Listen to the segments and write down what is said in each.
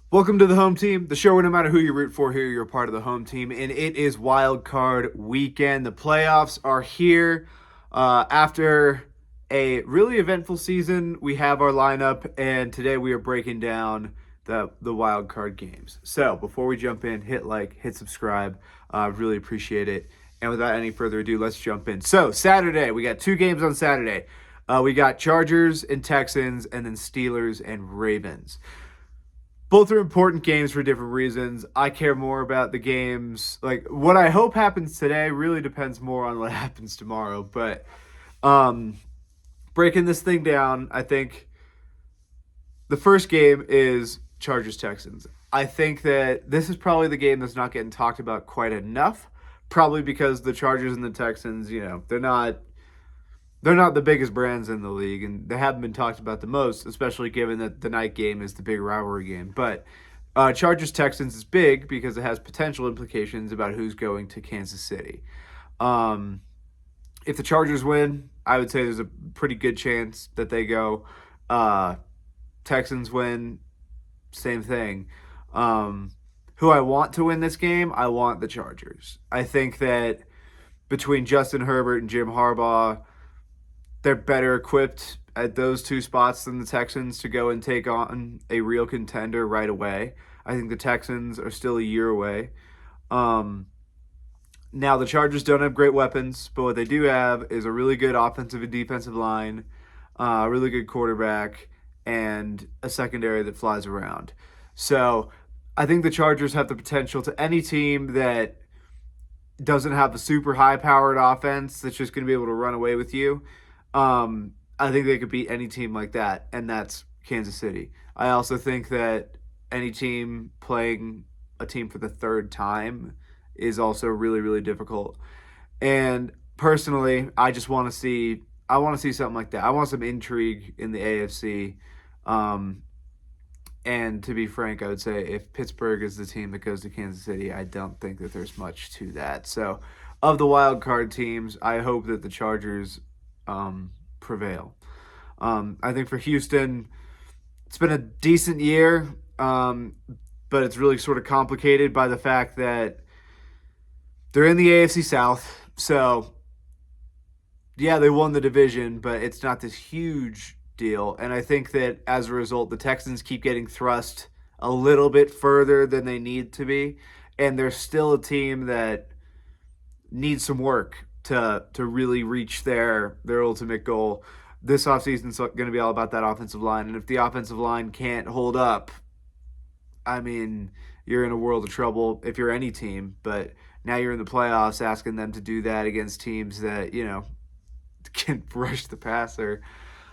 Welcome to the home team, the show where no matter who you root for here, you're a part of the home team, and it is wild card weekend. The playoffs are here. After a really eventful season, we have our lineup, and today we are breaking down the wild card games. So before we jump in, hit like, hit subscribe. Really appreciate it. And without any further ado, let's jump in. So Saturday, we got two games on Saturday. We got Chargers and Texans, and then Steelers and Ravens. Both are important games for different reasons. I care more about the games. Like what I hope happens today really depends more on what happens tomorrow. But um, breaking this thing down, I think the first game is Chargers Texans. I think that this is probably the game that's not getting talked about quite enough. Probably because the Chargers and the Texans, they're not the biggest brands in the league, and they haven't been talked about the most, especially given that the night game is the big rivalry game. But Chargers Texans is big because it has potential implications about who's going to Kansas City. Um, if the Chargers win, I would say there's a pretty good chance that they go. Uh, Texans win, same thing. Um, who I want to win this game, I want the Chargers. I think that between Justin Herbert and Jim Harbaugh, they're better equipped at those two spots than the Texans to go and take on a real contender right away. I think the Texans are still a year away. Um, Now, the Chargers don't have great weapons, but what they do have is a really good offensive and defensive line, a really good quarterback, and a secondary that flies around. So I think the Chargers have the potential to any team that doesn't have a super high powered offense that's just going to be able to run away with you. I think they could beat any team like that, and that's Kansas City. I also think that any team playing a team for the third time is also really, really difficult. And personally, I want to see something like that. I want some intrigue in the AFC. Um, and to be frank, I would say if Pittsburgh is the team that goes to Kansas City, I don't think that there's much to that. So, of the wild card teams, I hope that the Chargers prevail. I think for Houston, it's been a decent year, but it's really sort of complicated by the fact that they're in the AFC South. So, yeah, they won the division, but it's not this huge deal. And I think that as a result, the Texans keep getting thrust a little bit further than they need to be. And they're still a team that needs some work to really reach their ultimate goal. This offseason is going to be all about that offensive line. And if the offensive line can't hold up, I mean, you're in a world of trouble if you're any team. But now you're in the playoffs asking them to do that against teams that, can rush the passer.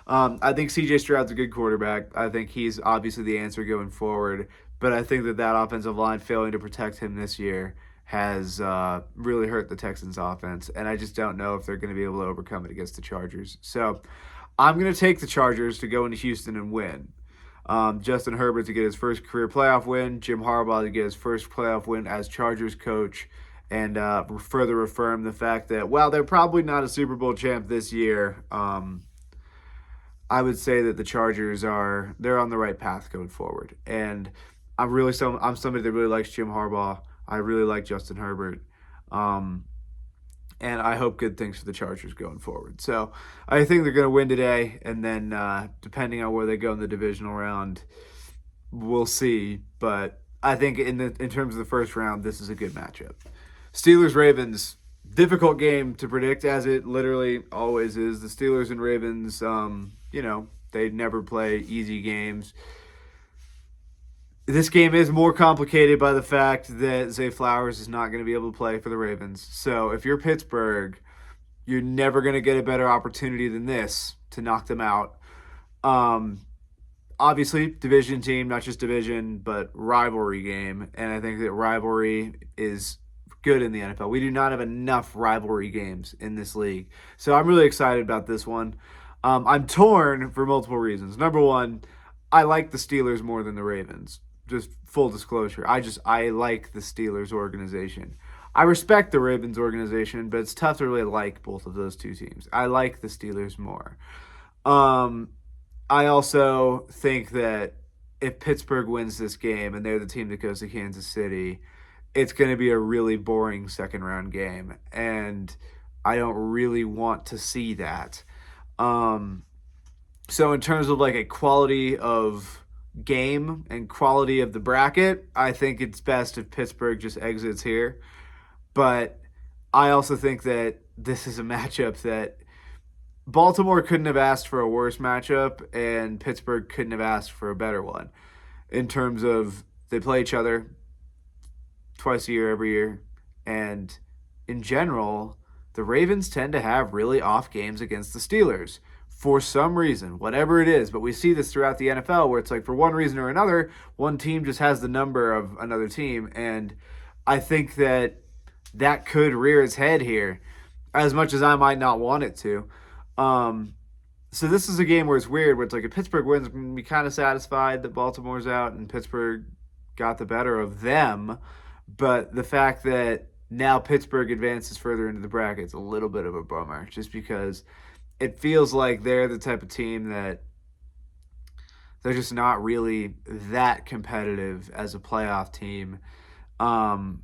I think CJ Stroud's a good quarterback. I think he's obviously the answer going forward. But I think that offensive line failing to protect him this year has really hurt the Texans' offense. And I just don't know if they're going to be able to overcome it against the Chargers. So I'm going to take the Chargers to go into Houston and win. Justin Herbert to get his first career playoff win, Jim Harbaugh to get his first playoff win as Chargers coach, and further affirm the fact that while they're probably not a Super Bowl champ this year, I would say that the Chargers they're on the right path going forward. And I'm somebody that really likes Jim Harbaugh. I really like Justin Herbert. And I hope good things for the Chargers going forward. So I think they're going to win today, and then depending on where they go in the divisional round, we'll see. But I think in terms of the first round, this is a good matchup. Steelers Ravens, difficult game to predict, as it literally always is. The Steelers and Ravens, they never play easy games. This game is more complicated by the fact that Zay Flowers is not going to be able to play for the Ravens. So if you're Pittsburgh, you're never going to get a better opportunity than this to knock them out. Obviously, division team, not just division, but rivalry game. And I think that rivalry is good in the NFL. We do not have enough rivalry games in this league. So I'm really excited about this one. I'm torn for multiple reasons. Number one, I like the Steelers more than the Ravens. Just full disclosure. I like the Steelers organization. I respect the Ravens organization, but it's tough to really like both of those two teams. I like the Steelers more. I also think that if Pittsburgh wins this game and they're the team that goes to Kansas City, it's going to be a really boring second round game. And I don't really want to see that. Um, so in terms of like a quality of game and quality of the bracket, I think it's best if Pittsburgh just exits here. But I also think that this is a matchup that Baltimore couldn't have asked for a worse matchup, and Pittsburgh couldn't have asked for a better one. In terms of they play each other twice a year, every year, and in general, the Ravens tend to have really off games against the Steelers for some reason, whatever it is. But we see this throughout the NFL where it's like for one reason or another, one team just has the number of another team, and I think that that could rear its head here, as much as I might not want it to. Um, so this is a game where it's weird, where it's like if Pittsburgh wins, I'm going to be kind of satisfied that Baltimore's out and Pittsburgh got the better of them. But the fact that now Pittsburgh advances further into the bracket is a little bit of a bummer, just because it feels like they're the type of team that they're just not really that competitive as a playoff team. Um,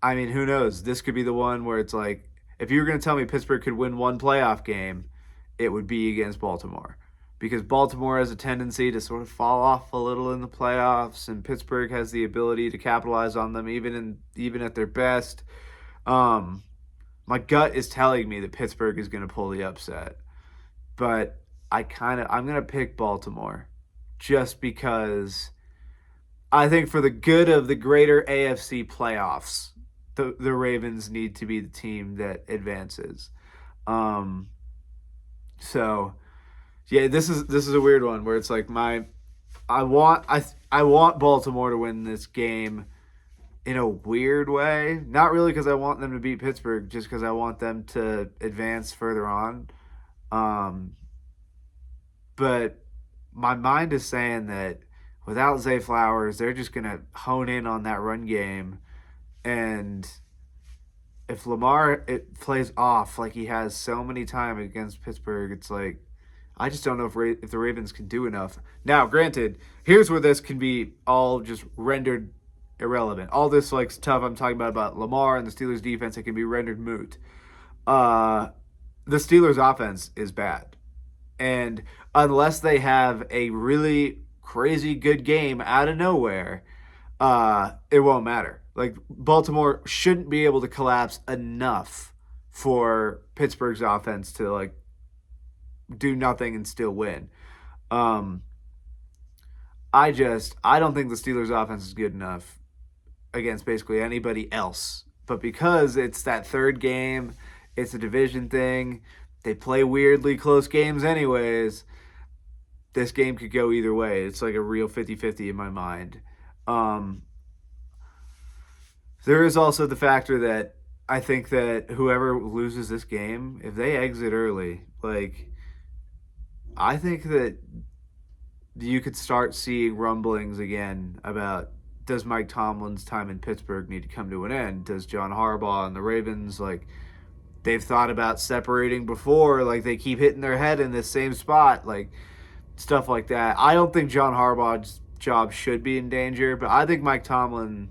I mean, who knows? This could be the one where it's like, if you were going to tell me Pittsburgh could win one playoff game, it would be against Baltimore. Because Baltimore has a tendency to sort of fall off a little in the playoffs, and Pittsburgh has the ability to capitalize on them even at their best. My gut is telling me that Pittsburgh is going to pull the upset, but I'm going to pick Baltimore just because I think for the good of the greater AFC playoffs, the Ravens need to be the team that advances. Um, so yeah, this is a weird one where it's like I want Baltimore to win this game in a weird way. Not really because I want them to beat Pittsburgh, just because I want them to advance further on. Um, but my mind is saying that without Zay Flowers, they're just gonna hone in on that run game, and if Lamar it plays off like he has so many times against Pittsburgh, it's like I just don't know if the Ravens can do enough. Now, granted, here's where this can be all just rendered irrelevant. All this like stuff I'm talking about Lamar and the Steelers defense, it can be rendered moot. The Steelers offense is bad, and unless they have a really crazy good game out of nowhere, it won't matter. Like Baltimore shouldn't be able to collapse enough for Pittsburgh's offense to like do nothing and still win. Um, I don't think the Steelers offense is good enough against basically anybody else. But because it's that third game, it's a division thing, they play weirdly close games anyways, this game could go either way. It's like a real 50-50 in my mind. There is also the factor that I think that whoever loses this game, if they exit early, like I think that you could start seeing rumblings again about does Mike Tomlin's time in Pittsburgh need to come to an end? Does John Harbaugh and the Ravens, like, they've thought about separating before, like they keep hitting their head in this same spot, like stuff like that. I don't think John Harbaugh's job should be in danger, but I think Mike Tomlin,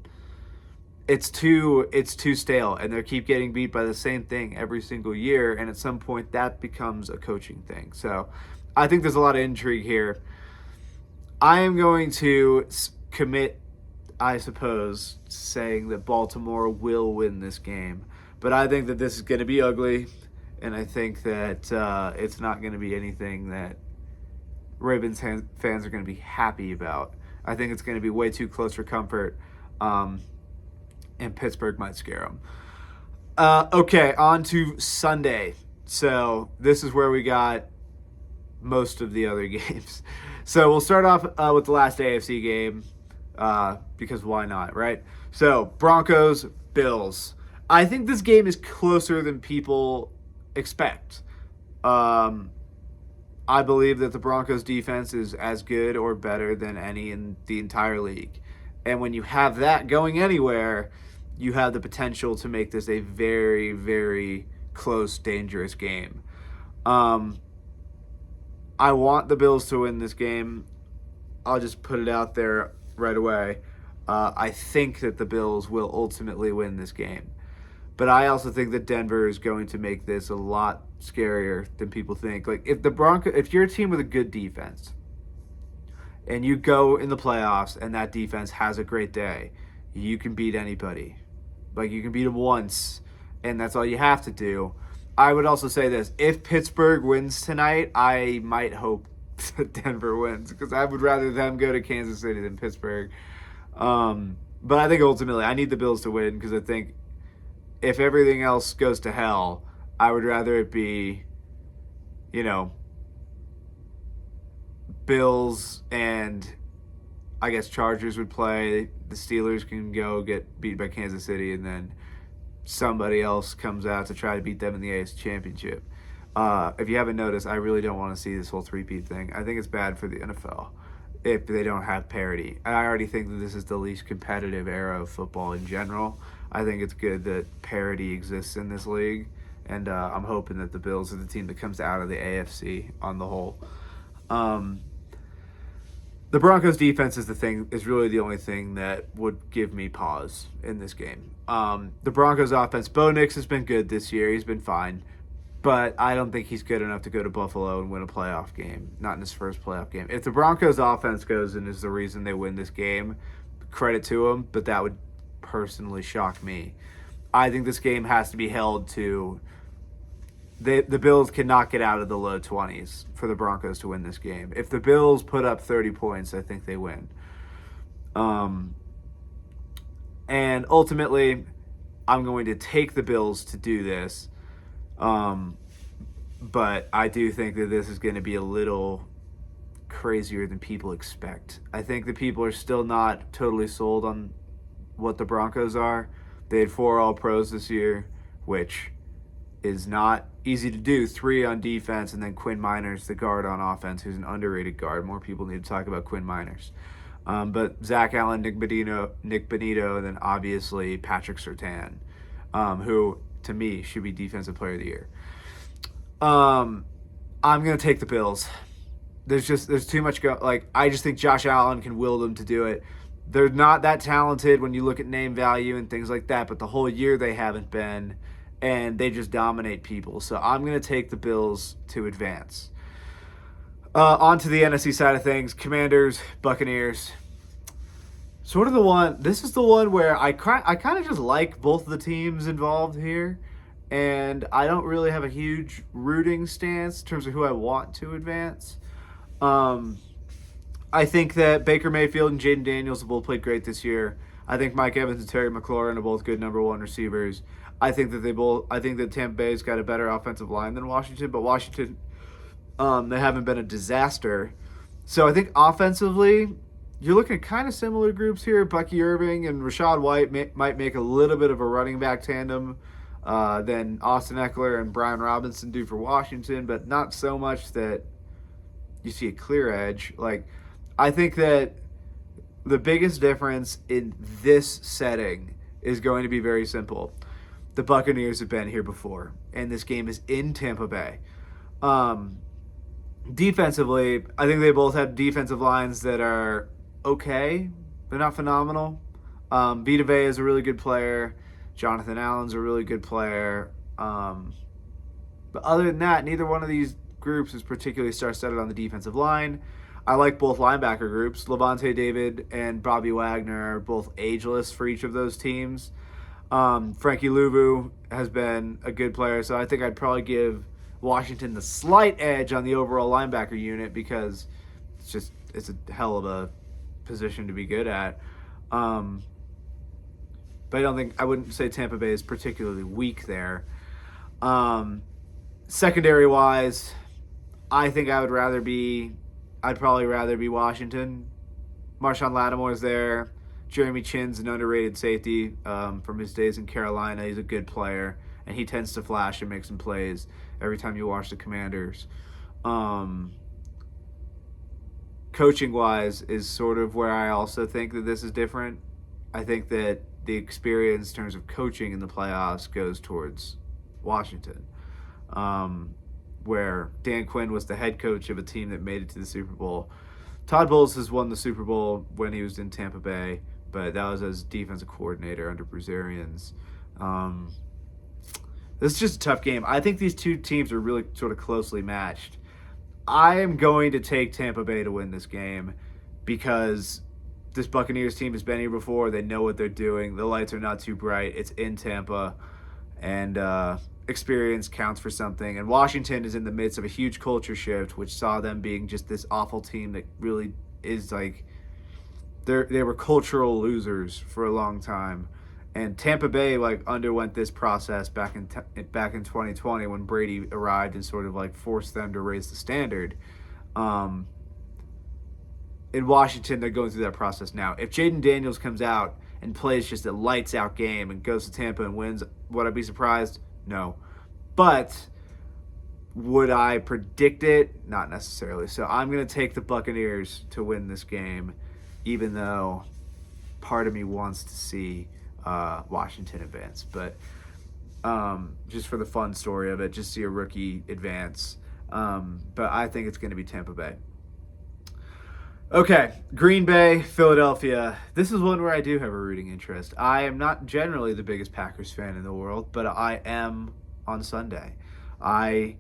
it's too stale, and they keep getting beat by the same thing every single year, and at some point that becomes a coaching thing. So I think there's a lot of intrigue here. I am going to commit, I suppose, saying that Baltimore will win this game. But I think that this is going to be ugly, and I think that it's not going to be anything that Ravens fans are going to be happy about. I think it's going to be way too close for comfort, and Pittsburgh might scare them. Okay, on to Sunday. So this is where we got most of the other games. So we'll start off with the last AFC game, because why not, right? So Broncos, Bills. I think this game is closer than people expect. I believe that the Broncos defense is as good or better than any in the entire league. And when you have that going anywhere, you have the potential to make this a very, very close, dangerous game. I want the Bills to win this game. I'll just put it out there right away. I think that the Bills will ultimately win this game. But I also think that Denver is going to make this a lot scarier than people think. Like if you're a team with a good defense and you go in the playoffs and that defense has a great day, you can beat anybody. Like you can beat them once, and that's all you have to do. I would also say this: if Pittsburgh wins tonight, I might hope that Denver wins because I would rather them go to Kansas City than Pittsburgh. But I think ultimately I need the Bills to win because I think if everything else goes to hell, I would rather it be, you know, Bills and I guess Chargers would play. The Steelers can go get beat by Kansas City, and then somebody else comes out to try to beat them in the AFC Championship. If you haven't noticed, I really don't want to see this whole three-peat thing. I think it's bad for the NFL if they don't have parity. I already think that this is the least competitive era of football in general. I think it's good that parity exists in this league, and I'm hoping that the Bills are the team that comes out of the AFC on the whole. The Broncos' defense is really the only thing that would give me pause in this game. The Broncos' offense, Bo Nix has been good this year. He's been fine. But I don't think he's good enough to go to Buffalo and win a playoff game, not in his first playoff game. If the Broncos' offense goes and is the reason they win this game, credit to them, but that would personally shock me. I think this game has to be held to the Bills cannot get out of the low 20s for the Broncos to win this game. If the Bills put up 30 points, I think they win. And ultimately, I'm going to take the Bills to do this. But I do think that this is going to be a little crazier than people expect. I think the people are still not totally sold on what the Broncos are. They had 4 All-Pros this year, which is not easy to do. 3 on defense, and then Quinn Miners, the guard on offense, who's an underrated guard. More people need to talk about Quinn Miners. But Zach Allen, Nick Benito, and then obviously Patrick Surtain, who to me should be Defensive Player of the Year. I'm gonna take the Bills. There's too much I just think Josh Allen can will them to do it. They're not that talented when you look at name value and things like that, but the whole year they haven't been, and they just dominate people. So I'm gonna take the Bills to advance. On to the NFC side of things, Commanders, Buccaneers. This is the one where I kind of just like both the teams involved here, and I don't really have a huge rooting stance in terms of who I want to advance. I think that Baker Mayfield and Jaden Daniels have both played great this year. I think Mike Evans and Terry McLaurin are both good number 1 receivers. I think that Tampa Bay's got a better offensive line than Washington, but Washington, they haven't been a disaster. So I think offensively, you're looking at kind of similar groups here. Bucky Irving and Rachaad White might make a little bit of a running back tandem than Austin Eckler and Brian Robinson do for Washington, but not so much that you see a clear edge. I think that the biggest difference in this setting is going to be very simple. The Buccaneers have been here before, and this game is in Tampa Bay. Defensively, I think they both have defensive lines that are okay. They're not phenomenal. Vita Vea is a really good player. Jonathan Allen's a really good player. But other than that, neither one of these groups is particularly star-studded on the defensive line. I like both linebacker groups. Levante David and Bobby Wagner are both ageless for each of those teams. Frankie Louvu has been a good player, so I think I'd probably give Washington the slight edge on the overall linebacker unit because it's a hell of a position to be good at. But I wouldn't say Tampa Bay is particularly weak there. Secondary wise, I think I'd probably rather be Washington. Marshawn Lattimore's there. Jeremy Chinn's an underrated safety from his days in Carolina. He's a good player, and he tends to flash and make some plays every time you watch the Commanders. Coaching-wise is sort of where I also think that this is different. I think that the experience in terms of coaching in the playoffs goes towards Washington, where Dan Quinn was the head coach of a team that made it to the Super Bowl. Todd Bowles has won the Super Bowl when he was in Tampa Bay, but that was as defensive coordinator under Bruce Arians. Um, this is just a tough game. I think these two teams are really sort of closely matched. I am going to take Tampa Bay to win this game because this Buccaneers team has been here before. They know what they're doing. The lights are not too bright. It's in Tampa, and experience counts for something. And Washington is in the midst of a huge culture shift, which saw them being just this awful team that really is like they were cultural losers for a long time. And Tampa Bay like underwent this process back in 2020 when Brady arrived and sort of like forced them to raise the standard. Um, in Washington, they're going through that process now. If Jaden Daniels comes out and plays just a lights out game and goes to Tampa and wins, would I be surprised? No. But would I predict it? Not necessarily. So I'm going to take the Buccaneers to win this game, even though part of me wants to see Washington advance. But just for the fun story of it, just see a rookie advance. But I think it's going to be Tampa Bay. Okay, Green Bay, Philadelphia. This is one where I do have a rooting interest. I am not generally the biggest Packers fan in the world, but I am on Sunday. I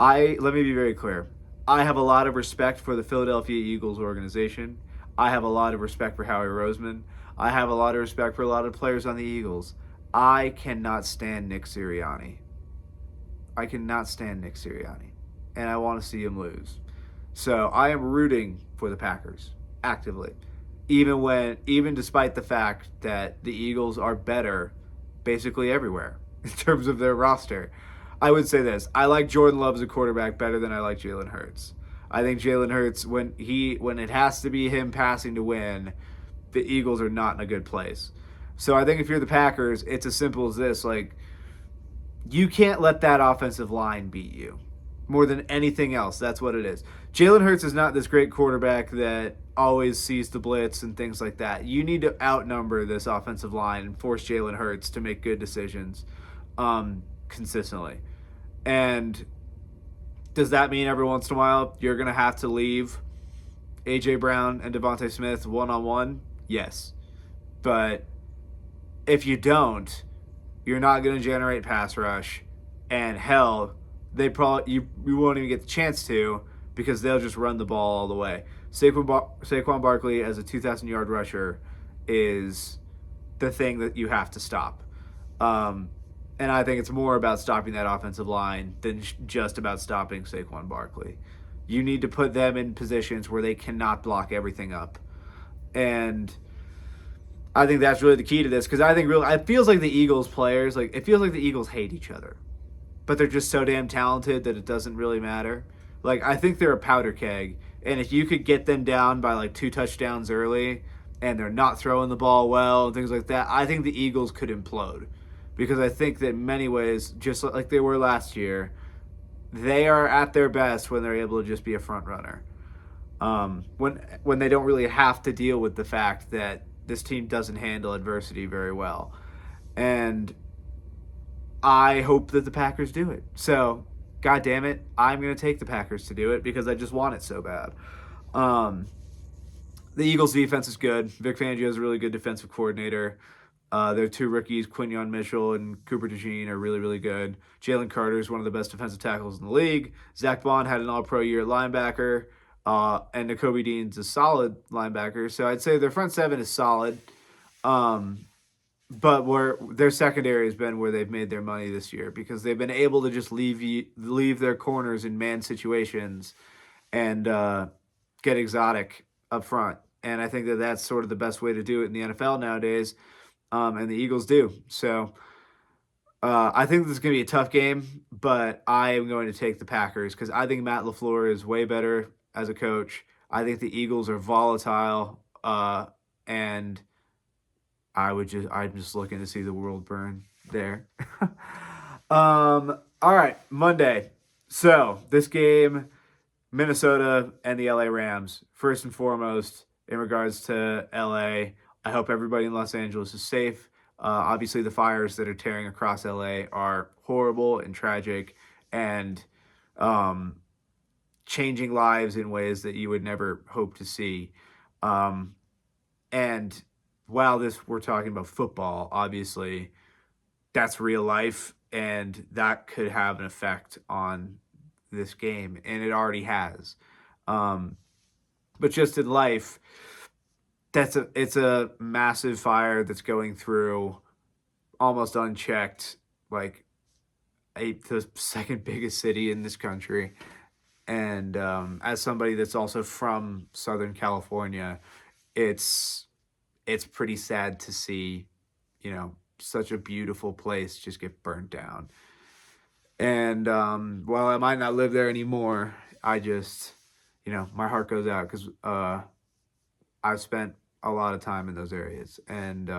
let me be very clear. I have a lot of respect for the Philadelphia Eagles organization. I have a lot of respect for Howie Roseman. I have a lot of respect for a lot of players on the Eagles. I cannot stand Nick Sirianni. I cannot stand Nick Sirianni, and I want to see him lose. So I am rooting for the Packers actively, even despite the fact that the Eagles are better basically everywhere in terms of their roster. I would say this: I like Jordan Love as a quarterback better than I like Jalen Hurts. I think Jalen Hurts, when it has to be him passing to win, the Eagles are not in a good place. So I think if you're the Packers, it's as simple as this: like, you can't let that offensive line beat you. More than anything else, that's what it is. Jalen Hurts is not this great quarterback that always sees the blitz and things like that. You need to outnumber this offensive line and force Jalen Hurts to make good decisions consistently. And does that mean every once in a while you're going to have to leave A.J. Brown and Devontae Smith one-on-one? Yes. But if you don't, you're not going to generate pass rush. And hell, you won't even get the chance to because they'll just run the ball all the way. Saquon Barkley as a 2,000-yard rusher is the thing that you have to stop. And I think it's more about stopping that offensive line than just about stopping Saquon Barkley. You need to put them in positions where they cannot block everything up. And I think that's really the key to this because I think it feels like the Eagles players, it feels like the Eagles hate each other. But they're just so damn talented that it doesn't really matter. I think they're a powder keg. And if you could get them down by 2 touchdowns early and they're not throwing the ball well and things like that, I think the Eagles could implode. Because I think that in many ways, just like they were last year, they are at their best when they're able to just be a front runner. When they don't really have to deal with the fact that this team doesn't handle adversity very well. And I hope that the Packers do it. So, God damn it, I'm going to take the Packers to do it because I just want it so bad. The Eagles' defense is good. Vic Fangio is a really good defensive coordinator. Their 2 rookies, Quinyon Mitchell and Cooper DeJean, are really, really good. Jalen Carter is one of the best defensive tackles in the league. Zach Bond had an all-pro year at linebacker. And Nakobe Dean's a solid linebacker. So I'd say their front 7 is solid. But where their secondary has been where they've made their money this year because they've been able to just leave their corners in man situations and get exotic up front. And I think that that's sort of the best way to do it in the NFL nowadays. And the Eagles do. So I think this is going to be a tough game, but I am going to take the Packers because I think Matt LaFleur is way better as a coach. I think the Eagles are volatile, and I'm just looking to see the world burn there. All right, Monday. So this game, Minnesota and the LA Rams. First and foremost, in regards to LA, I hope everybody in Los Angeles is safe. Obviously, the fires that are tearing across LA are horrible and tragic, and changing lives in ways that you would never hope to see. Um, and while we're talking about football, obviously that's real life, and that could have an effect on this game, and it already has. Um, but just in life, it's a massive fire that's going through almost unchecked, like the second biggest city in this country. And as somebody that's also from Southern California, it's it's pretty sad to see, such a beautiful place just get burnt down. And while I might not live there anymore, I just, my heart goes out because I've spent a lot of time in those areas. And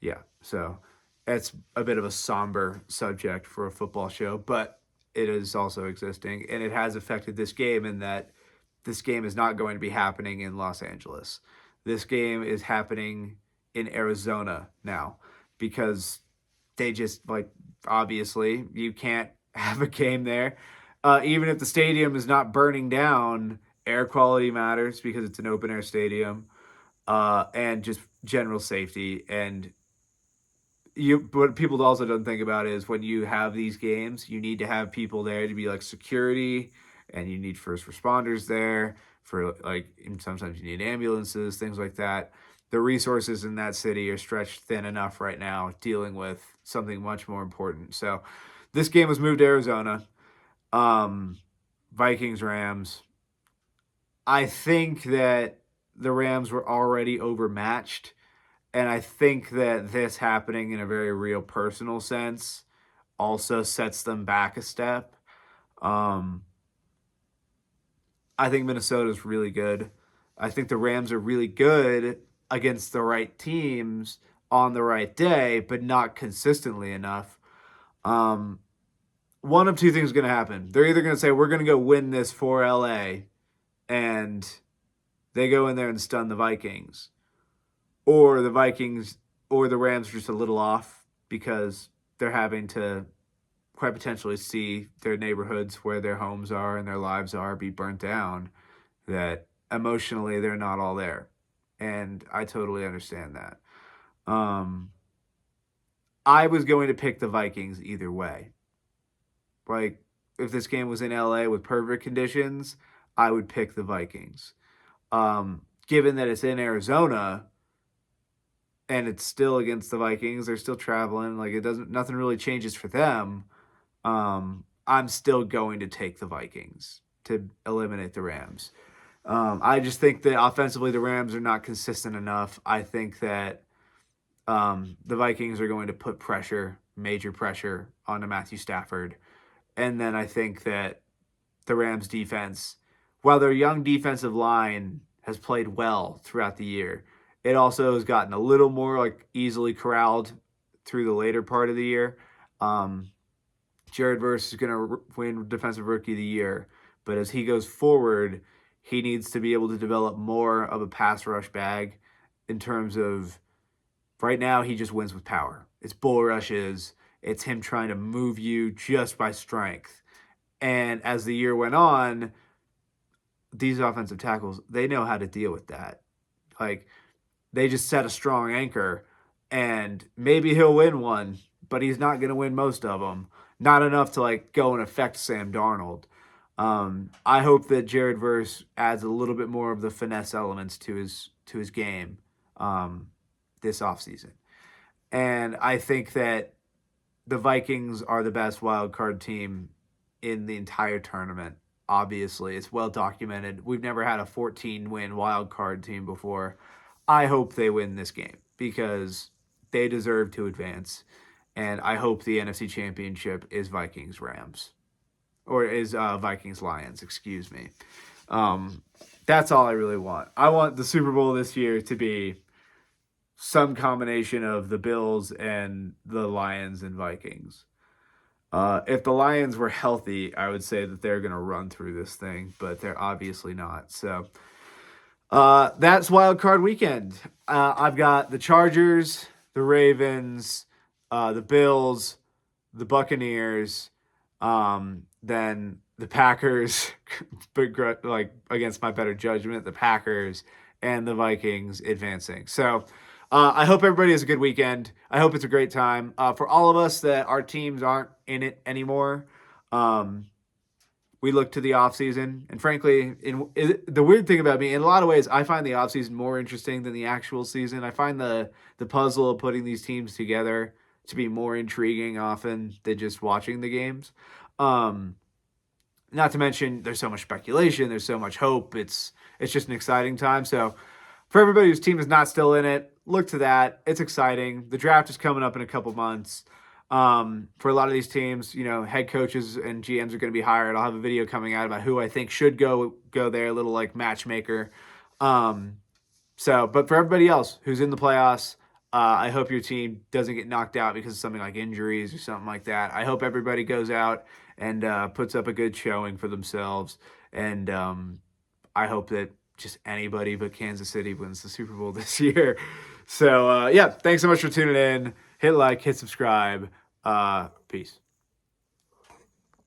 yeah, so it's a bit of a somber subject for a football show, but it is also existing, and it has affected this game in that this game is not going to be happening in Los Angeles. This game is happening in Arizona now because they just like obviously you can't have a game there. Even if the stadium is not burning down, air quality matters because it's an open air stadium, and just general safety. And what people also don't think about is when you have these games, you need to have people there to be like security, and you need first responders there for like, and sometimes you need ambulances, things like that. The resources in that city are stretched thin enough right now, dealing with something much more important. So, this game was moved to Arizona. Um, Vikings Rams. I think that the Rams were already overmatched, and I think that this happening in a very real personal sense also sets them back a step. Um, I think Minnesota's really good. I think the Rams are really good against the right teams on the right day, but not consistently enough. Um, One of two things is going to happen. They're either going to say, we're going to go win this for LA, and they go in there and stun the Vikings, or the Vikings or the Rams are just a little off because they're having to quite potentially see their neighborhoods where their homes are and their lives are be burnt down, that emotionally they're not all there. And I totally understand that. Um, I was going to pick the Vikings either way. Like, if this game was in LA with perfect conditions, I would pick the Vikings. Given that it's in Arizona, and it's still against the Vikings. They're still traveling. Like, nothing really changes for them. I'm still going to take the Vikings to eliminate the Rams. I just think that offensively the Rams are not consistent enough. I think that the Vikings are going to put pressure, major pressure, onto Matthew Stafford. And then I think that the Rams defense, while their young defensive line has played well throughout the year, it also has gotten a little more like easily corralled through the later part of the year. Jared Verse is going to win Defensive Rookie of the Year, but as he goes forward, he needs to be able to develop more of a pass rush bag in terms of right now he just wins with power. It's bull rushes. It's him trying to move you just by strength. And as the year went on, these offensive tackles, they know how to deal with that. Like, they just set a strong anchor, and maybe he'll win one, but he's not going to win most of them. Not enough to like go and affect Sam Darnold. I hope that Jared Verse adds a little bit more of the finesse elements to his game this offseason. And I think that the Vikings are the best wild card team in the entire tournament. Obviously, it's well documented. We've never had a 14-win wild card team before. I hope they win this game because they deserve to advance. And I hope the NFC Championship is Vikings Rams, or is Vikings Lions, excuse me. Um, that's all I really want. I want the Super Bowl this year to be some combination of the Bills and the Lions and Vikings. If the Lions were healthy, I would say that they're going to run through this thing, but they're obviously not. So that's Wild Card Weekend. I've got the Chargers, the Ravens, the Bills, the Buccaneers, then the Packers, like against my better judgment, the Packers and the Vikings advancing. So I hope everybody has a good weekend. I hope it's a great time. For all of us that our teams aren't in it anymore, we look to the offseason. And frankly, the weird thing about me, in a lot of ways, I find the offseason more interesting than the actual season. I find the puzzle of putting these teams together to be more intriguing often than just watching the games. Not to mention, there's so much speculation, there's so much hope. It's just an exciting time. So for everybody whose team is not still in it, look to that. It's exciting. The draft is coming up in a couple months. For a lot of these teams, head coaches and GMs are going to be hired. I'll have a video coming out about who I think should go there, a little like matchmaker. But for everybody else who's in the playoffs, I hope your team doesn't get knocked out because of something like injuries or something like that. I hope everybody goes out and puts up a good showing for themselves. And I hope that just anybody but Kansas City wins the Super Bowl this year. So, thanks so much for tuning in. Hit like, hit subscribe. Peace.